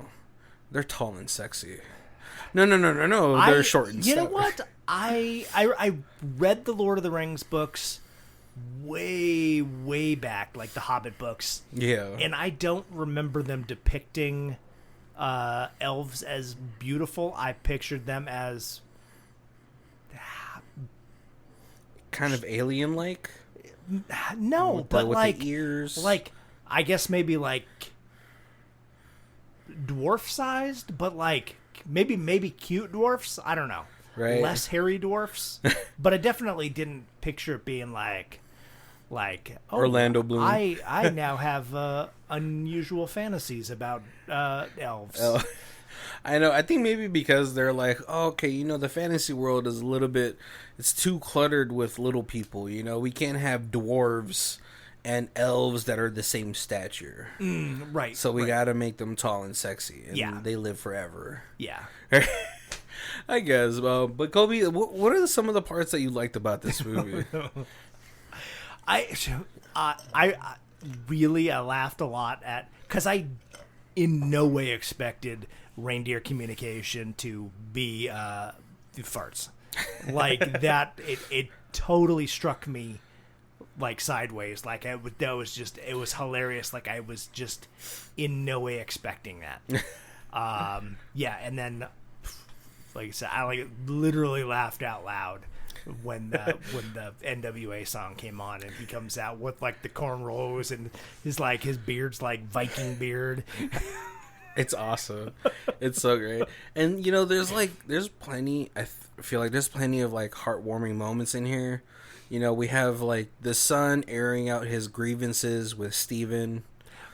They're tall and sexy. No. They're short and You know stout. what? I read the Lord of the Rings books way back, like the Hobbit books. Yeah. And I don't remember them depicting elves as beautiful. I pictured them as Kind of alien-like. no, but with like the ears. like I guess maybe like dwarf-sized, but like maybe cute dwarfs. I don't know. Right. Less hairy dwarfs, but I definitely didn't picture it being like oh, Orlando Bloom. I now have unusual fantasies about elves. Oh. I know. I think maybe because they're like, oh, okay, the fantasy world is a little bit, it's too cluttered with little people. We can't have dwarves and elves that are the same stature. Right. So we right. got to make them tall and sexy, and Yeah. they live forever. Yeah. I guess. Well, but Kobe, what are some of the parts that you liked about this movie? I really laughed a lot at, because I in no way expected reindeer communication to be farts like that. It totally struck me like sideways. Like it was hilarious. Like I was just in no way expecting that. Yeah, and then like I said, I literally laughed out loud when the NWA song came on, and he comes out with like the cornrows and his beard's like Viking beard. It's awesome. It's so great. And there's plenty, feel like there's plenty of like heartwarming moments in here. We have like the son airing out his grievances with Steven.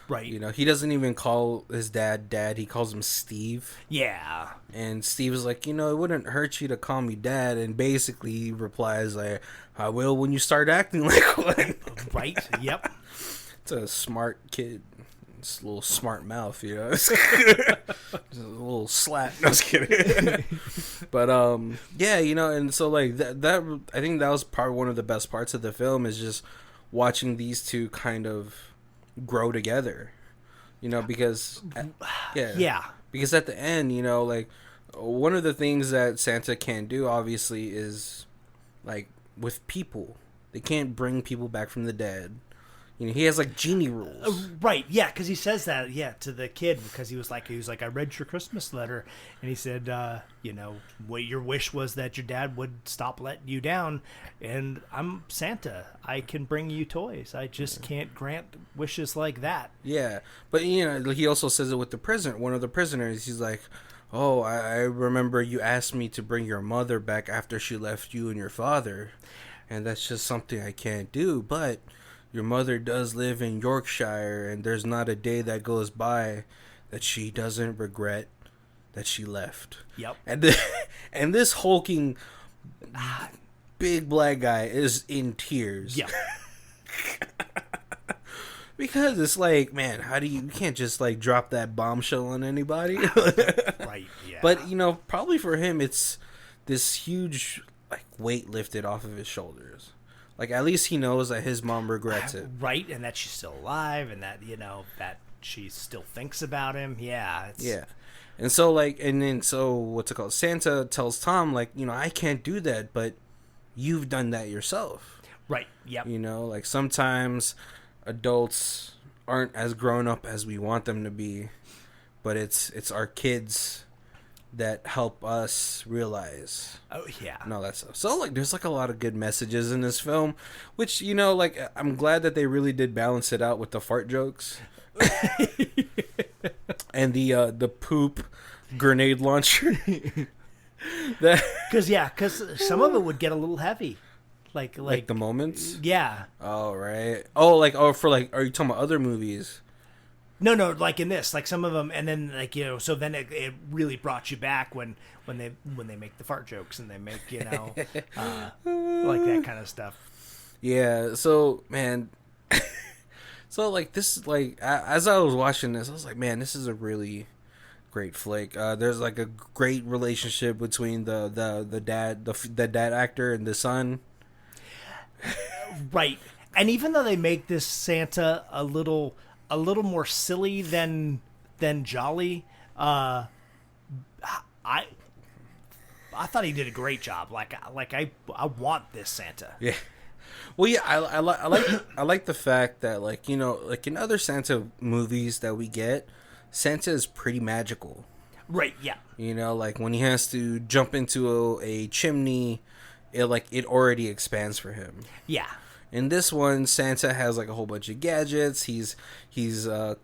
Right. He doesn't even call his dad, he calls him Steve. Yeah. And Steve is like, it wouldn't hurt you to call me dad. And basically he replies like, I will when you start acting like one. Right. Yep. It's a smart kid. It's a little smart mouth, Just a little slap. No, I was kidding. But yeah, and so like that I think that was probably one of the best parts of the film, is just watching these two kind of grow together. Because Yeah. Because at the end, like one of the things that Santa can't do obviously is like with people. They can't bring people back from the dead. He has like genie rules. Right, yeah, because he says that, to the kid, because he was like, I read your Christmas letter, and he said, what your wish was that your dad would stop letting you down, and I'm Santa. I can bring you toys. I just can't grant wishes like that. Yeah, but he also says it with one of the prisoners. He's like, oh, I remember you asked me to bring your mother back after she left you and your father, and that's just something I can't do, but your mother does live in Yorkshire, and there's not a day that goes by that she doesn't regret that she left. Yep. And this hulking big black guy is in tears. Yep. Because it's like, man, you can't just like drop that bombshell on anybody. Right, yeah. But, probably for him, it's this huge like weight lifted off of his shoulders. Like, at least he knows that his mom regrets it. Right, and that she's still alive, and that, that she still thinks about him. Yeah. Yeah. And so, like, what's it called? Santa tells Tom, like, I can't do that, but you've done that yourself. Right, yep. Like, sometimes adults aren't as grown up as we want them to be, but it's our kids that help us realize. Oh, yeah. And all that stuff. So, like, there's, like, a lot of good messages in this film, which, like, I'm glad that they really did balance it out with the fart jokes. And the poop grenade launcher. Because some of it would get a little heavy. Like the moments? Yeah. Oh, right. Oh, are you talking about other movies? No, like in this, like some of them, and then like so then it really brought you back when they make the fart jokes and they make like that kind of stuff. Yeah. So man, so like this, like as I was watching this, I was like, man, this is a really great flick. There's like a great relationship between the dad actor and the son. Right, and even though they make this Santa a little more silly than jolly, I thought he did a great job. I want this Santa. Yeah. Well, yeah, I like the fact that, like, you know, like in other Santa movies that we get, Santa is pretty magical. Right, yeah. You know, like when he has to jump into a chimney, it already expands for him. Yeah. In this one, Santa has like a whole bunch of gadgets. He's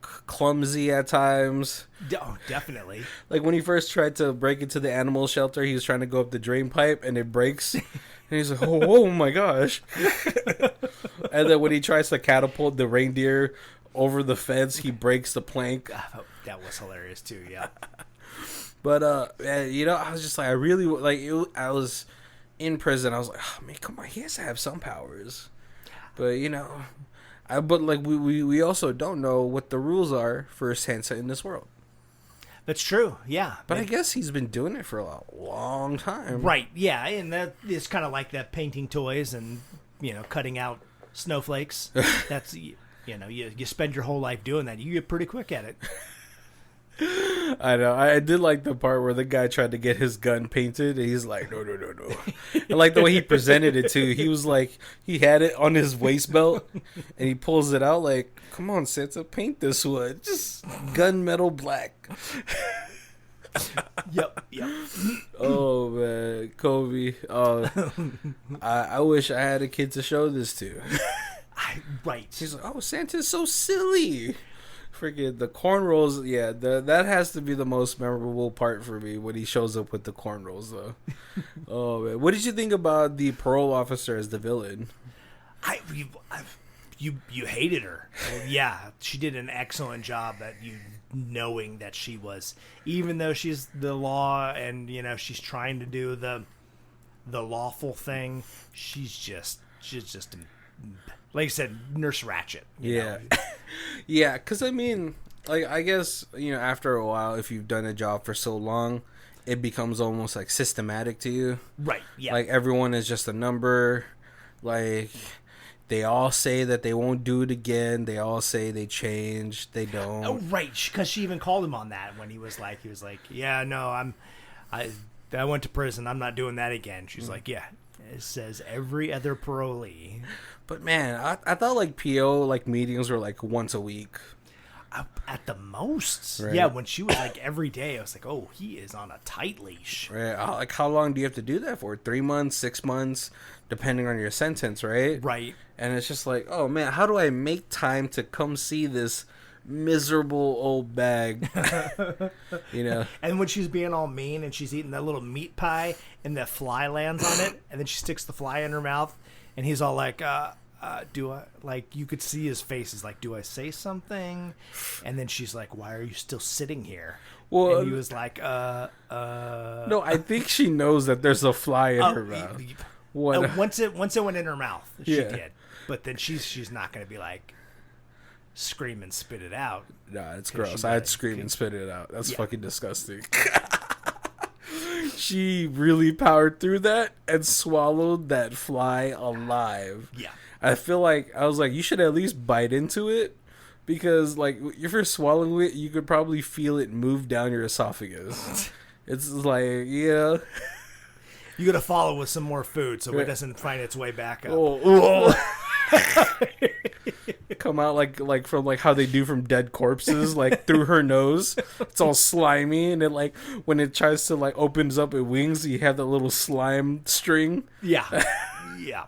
clumsy at times. Oh, definitely. Like when he first tried to break into the animal shelter, he was trying to go up the drain pipe and it breaks. And he's like, oh my gosh. And then when he tries to catapult the reindeer over the fence, he breaks the plank. Oh, that was hilarious too, yeah. But, you know, I was just like, I really, like, I was in prison. I was like, oh man, come on, he has to have some powers. But, you know, but like we also don't know what the rules are for Santa in this world. That's true, yeah. But I guess he's been doing it for a long time. Right, yeah, and that is kind of like that painting toys and, you know, cutting out snowflakes. That's, you know, you spend your whole life doing that. You get pretty quick at it. I know. I did like the part where the guy tried to get his gun painted, and he's like, no. And like the way he presented it too, he was like, he had it on his waist belt, and he pulls it out like, come on, Santa, paint this one, just gunmetal black. Yep. Oh man, Kobe. I wish I had a kid to show this to. Right. He's like, oh, Santa's so silly. Freaking the cornrows, yeah, that has to be the most memorable part for me when he shows up with the cornrows, though. Oh man, what did you think about the parole officer as the villain? You hated her. Well, yeah, she did an excellent job at you knowing that she was, even though she's the law and, you know, she's trying to do the lawful thing. She's just like I said, Nurse Ratched. Yeah. Yeah, because I mean, like, I guess, you know, after a while, if you've done a job for so long, it becomes almost like systematic to you. Right, yeah. Like, everyone is just a number. Like, they all say that they won't do it again. They all say they changed. They don't. Oh, right, because she even called him on that when he was like, yeah, no, I went to prison. I'm not doing that again. She's like, yeah. It says every other parolee. But man, I thought like PO like meetings were like once a week. At the most. Right. Yeah, when she was like every day, I was like, oh, he is on a tight leash. Right. Like how long do you have to do that for? 3 months, 6 months, depending on your sentence, right? Right. And it's just like, oh man, how do I make time to come see this miserable old bag? You know. And when she's being all mean and she's eating that little meat pie and the fly lands on it and then she sticks the fly in her mouth and he's all like, do I, like, you could see his face is like, do I say something? And then she's like, why are you still sitting here? Well, and he was like, no, I think she knows that there's a fly in her mouth. Once it went in her mouth, she did. But then she's not going to be like, scream and spit it out. Nah, it's gross. I'd scream and spit it out. That's fucking disgusting. She really powered through that and swallowed that fly alive. Yeah. I feel like, I was like, you should at least bite into it, because like if you're swallowing it, you could probably feel it move down your esophagus. It's like, yeah. You gotta follow with some more food so it doesn't find its way back up. Oh. Come out like from like how they do from dead corpses, like through her nose. It's all slimy, and it like when it tries to like opens up its wings, you have that little slime string. Yeah. Yeah.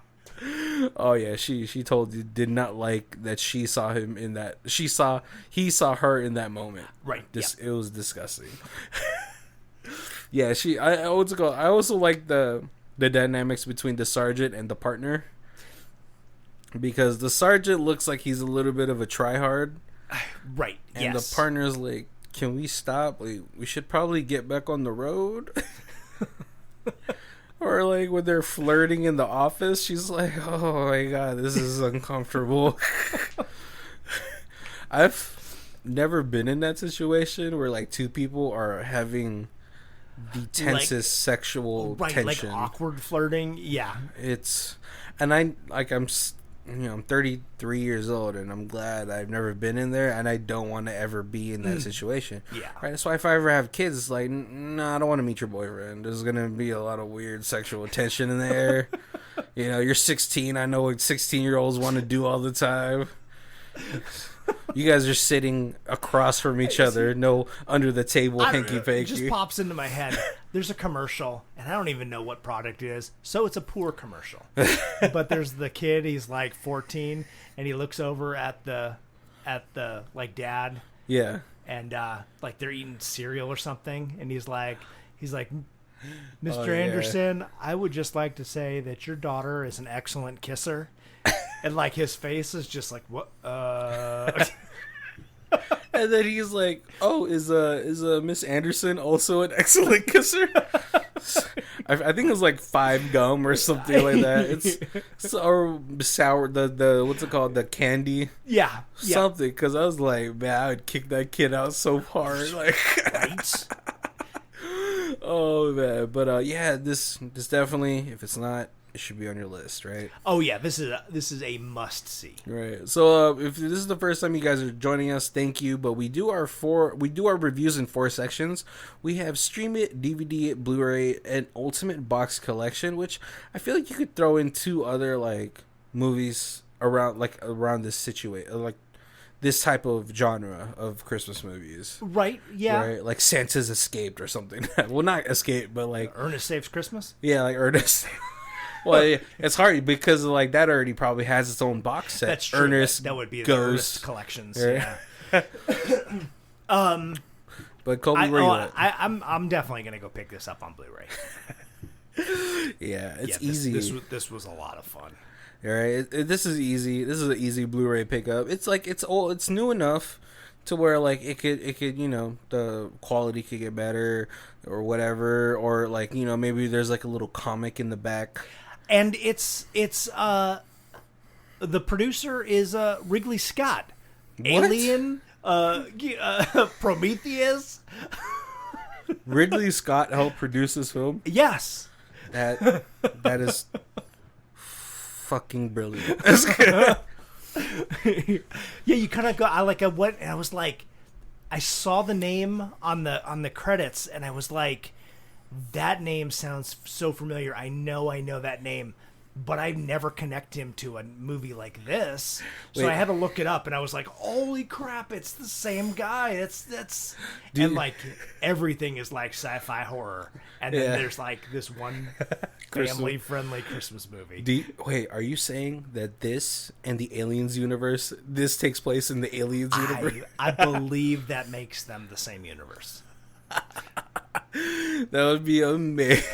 Oh yeah, she did not like that she saw him in that. He saw her in that moment. Right. It was disgusting. Yeah, I also like the dynamics between the sergeant and the partner. Because the sergeant looks like he's a little bit of a tryhard. Right, and the partner's like, can we stop? Like, we should probably get back on the road. Or like when they're flirting in the office, she's like, oh my god, this is uncomfortable. I've never been in that situation where like two people are having the tensest sexual tension. Like awkward flirting. Yeah. I'm I'm 33 years old, and I'm glad I've never been in there, and I don't want to ever be in that situation. Yeah. Right. That's why if I ever have kids, it's like, no, I don't want to meet your boyfriend. There's gonna be a lot of weird sexual tension in there. You're 16. I know what 16-year-olds want to do all the time. You guys are sitting across from each other, no under the table hanky panky. It just pops into my head. There's a commercial, and I don't even know what product it is, so it's a poor commercial. But there's the kid. He's like 14, and he looks over at the like dad. Yeah. And like they're eating cereal or something, and he's like, Mr. yeah. Anderson, I would just like to say that your daughter is an excellent kisser. And like his face is just like, what? And then he's like, "Oh, is Miss Anderson also an excellent kisser?" I think it was like 5 gum or something like that. It's or sour the what's it called, the candy? Yeah, Something. Because I was like, man, I would kick that kid out so hard, like. Right. Oh man, but yeah, this definitely, if it's not, it should be on your list, right? Oh yeah, this is a must see. Right. So if this is the first time you guys are joining us, thank you. But we do our reviews in 4 sections. We have Stream It, DVD, Blu-ray, and Ultimate Box Collection, which I feel like you could throw in 2 other like movies around this situation, like this type of genre of Christmas movies. Right. Yeah. Right. Like Santa's Escaped or something. Well, not Escape, but like Ernest Saves Christmas. Yeah, like Ernest. Well, it's hard because like that already probably has its own box set. That's true. Ernest that would be the Ghost Ernest collections. Yeah. But Colby, where you at? I'm definitely gonna go pick this up on Blu-ray. Yeah, it's easy. This was a lot of fun. All right, this is easy. This is an easy Blu-ray pickup. It's like it's new enough to where like it could the quality could get better or whatever, or like maybe there's like a little comic in the back. And it's the producer is Ridley Scott. What? Alien, Prometheus. Ridley Scott helped produce this film. Yes. That is fucking brilliant. Yeah, you kind of go. I went and I was like, I saw the name on the credits, and I was like, that name sounds so familiar. I know that name, but I never connect him to a movie like this. So Wait. I had to look it up, and I was like, holy crap, it's the same guy. That's Dude. and like everything is like sci-fi horror, and then Yeah. there's like this one family-friendly Christmas movie. Wait, are you saying that this and the Aliens universe, this takes place in the Aliens universe? I believe that makes them the same universe. That would be amazing.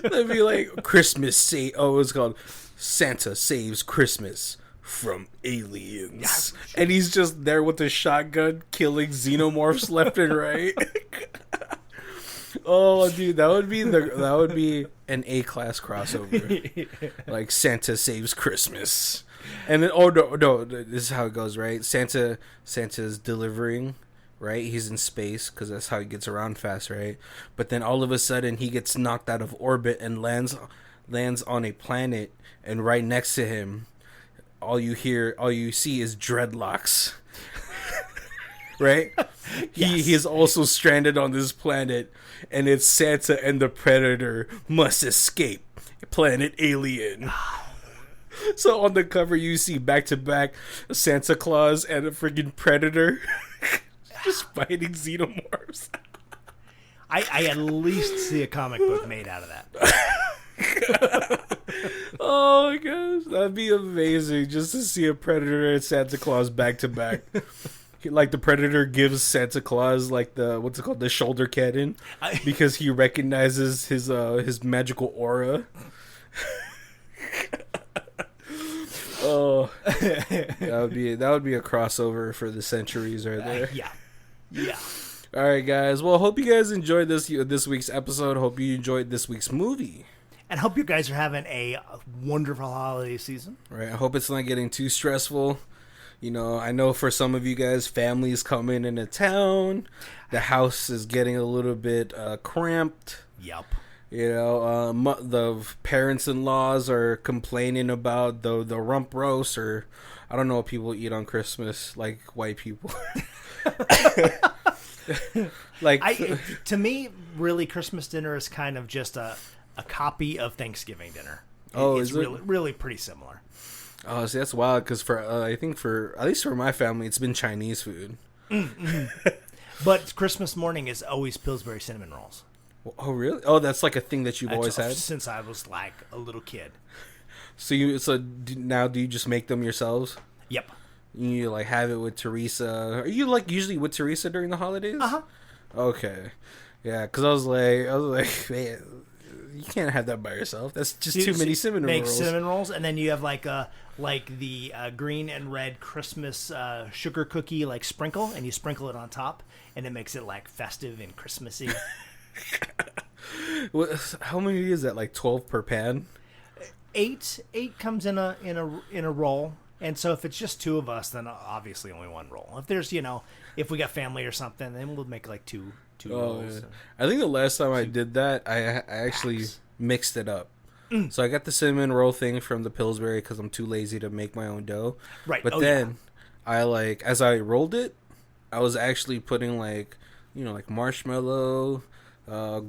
That'd be like Christmas it's called Santa Saves Christmas from Aliens. And he's just there with a shotgun killing xenomorphs left and right. Oh, dude, that would be an A-class crossover. Like Santa Saves Christmas. And then no, this is how it goes, right? Santa's delivering, right? He's in space because that's how he gets around fast, right? But then all of a sudden he gets knocked out of orbit and lands on a planet, and right next to him, all you see is dreadlocks. Right? He is also stranded on this planet, and it's Santa and the Predator must escape planet Alien. So on the cover you see back to back Santa Claus and a freaking Predator just fighting xenomorphs. I at least see a comic book made out of that. Oh my gosh, that'd be amazing just to see a Predator and Santa Claus back to back. Like the Predator gives Santa Claus like the shoulder cannon because he recognizes his magical aura. Oh, that would be a crossover for the centuries right there. Yeah. All right, guys. Well, hope you guys enjoyed this week's episode. Hope you enjoyed this week's movie. And hope you guys are having a wonderful holiday season. Right. I hope it's not getting too stressful. I know for some of you guys, families coming into town. The house is getting a little bit cramped. Yup. You know, the parents-in-laws are complaining about the rump roast, or I don't know what people eat on Christmas, like white people. Like, to me, really, Christmas dinner is kind of just a copy of Thanksgiving dinner. It's is it? really pretty similar. Oh, see, that's wild, because I think for, at least for my family, it's been Chinese food. But Christmas morning is always Pillsbury cinnamon rolls. Oh, really? Oh, that's like a thing that you've always had? Since I was like a little kid. Now do you just make them yourselves? Yep. You like have it with Teresa? Are you like usually with Teresa during the holidays? Uh-huh. Okay. Yeah, because I was like, man, you can't have that by yourself. That's just too many cinnamon rolls. Make cinnamon rolls, and then you have like the green and red Christmas sugar cookie like sprinkle, and you sprinkle it on top, and it makes it like festive and Christmassy. How many is that? Like 12 per pan? Eight comes in a roll, and so if it's just two of us, then obviously only one roll. If there's if we got family or something, then we'll make like two rolls. Yeah. I think the last time I did that, I actually mixed it up. So I got the cinnamon roll thing from the Pillsbury because I'm too lazy to make my own dough. Right. But then I as I rolled it, I was actually putting like marshmallow,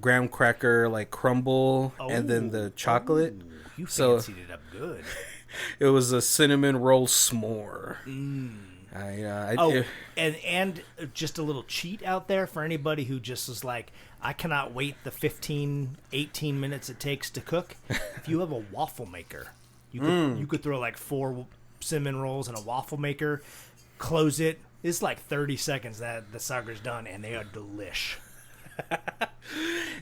graham cracker like crumble, and then the chocolate. You fancied it up good. It was a cinnamon roll s'more. And just a little cheat out there for anybody who just is like, I cannot wait the 15, 18 minutes it takes to cook. If you have a waffle maker, you could throw like 4 cinnamon rolls in a waffle maker, close it. It's like 30 seconds that the sucker's done, and they are delish.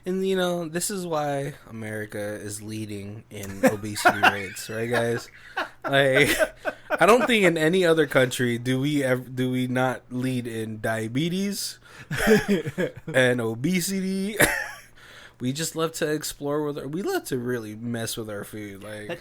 And this is why America is leading in obesity rates, right, guys? Like, I don't think in any other country do we not lead in diabetes and obesity. We just love to explore we love to really mess with our food. Like,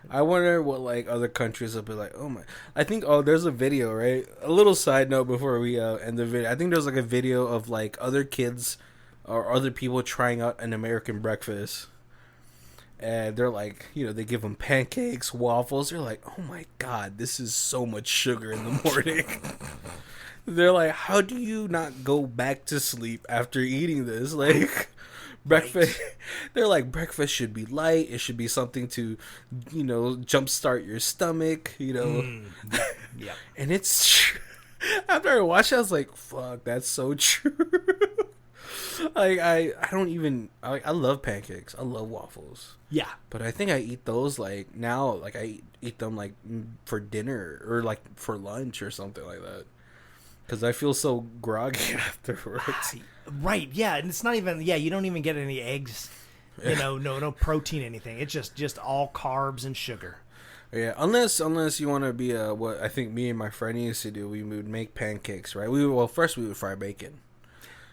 I wonder what like other countries will be like. Oh my! I think there's a video, right? A little side note before we end the video. I think there's like a video of like other kids or other people trying out an American breakfast, and they're like, they give them pancakes, waffles. They're like, oh my god, this is so much sugar in the morning. They're like, how do you not go back to sleep after eating this? Like. Breakfast, right. They're like, breakfast should be light. It should be something to, jumpstart your stomach, Yeah. And it's, after I watched it, I was like, fuck, that's so true. Like, I don't even, I love pancakes. I love waffles. Yeah. But I think I eat those, like, now, like, I eat them, like, for dinner or, like, for lunch or something like that. Because I feel so groggy afterwards. Right, yeah, and it's not even, you don't even get any eggs, no protein, anything. It's just all carbs and sugar. Yeah, unless you want to be what I think me and my friend used to do, we would make pancakes, right? First we would fry bacon.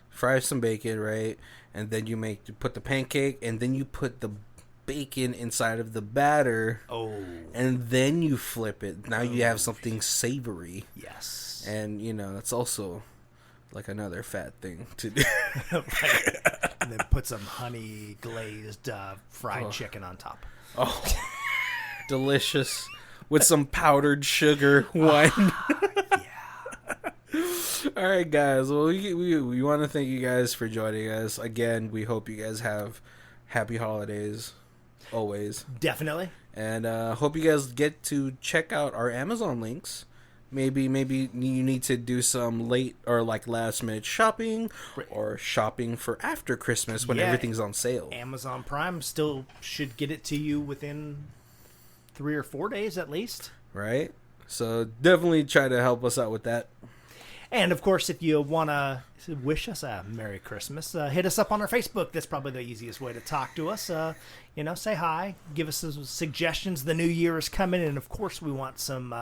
Fry some bacon, right? And then you put the pancake, and then you put the bacon inside of the batter. Oh. And then you flip it. Now you have something savory. Yes. And, it's also like another fat thing to do. Right. And then put some honey glazed fried chicken on top. Oh, delicious. With some powdered sugar wine. Yeah. All right, guys. Well, we want to thank you guys for joining us. Again, we hope you guys have happy holidays. Always. Definitely. And hope you guys get to check out our Amazon links. Maybe you need to do some late or like last minute shopping, or shopping for after Christmas when everything's on sale. Amazon Prime still should get it to you within 3 or 4 days at least. Right? So definitely try to help us out with that. And of course, if you want to wish us a Merry Christmas, hit us up on our Facebook. That's probably the easiest way to talk to us. Say hi, give us some suggestions. The new year is coming, and of course, we want some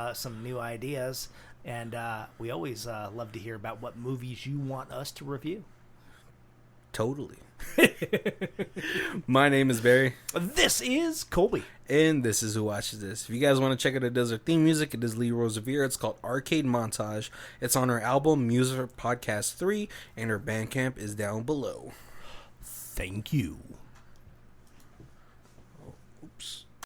new ideas. And we always love to hear about what movies you want us to review. Totally. My name is Barry. This is Colby. And this is Who Watches This. If you guys want to check out it does our theme music, it is Lee Rosevere. It's called Arcade Montage. It's on our album Music Podcast 3, and our Bandcamp is down below. Thank you.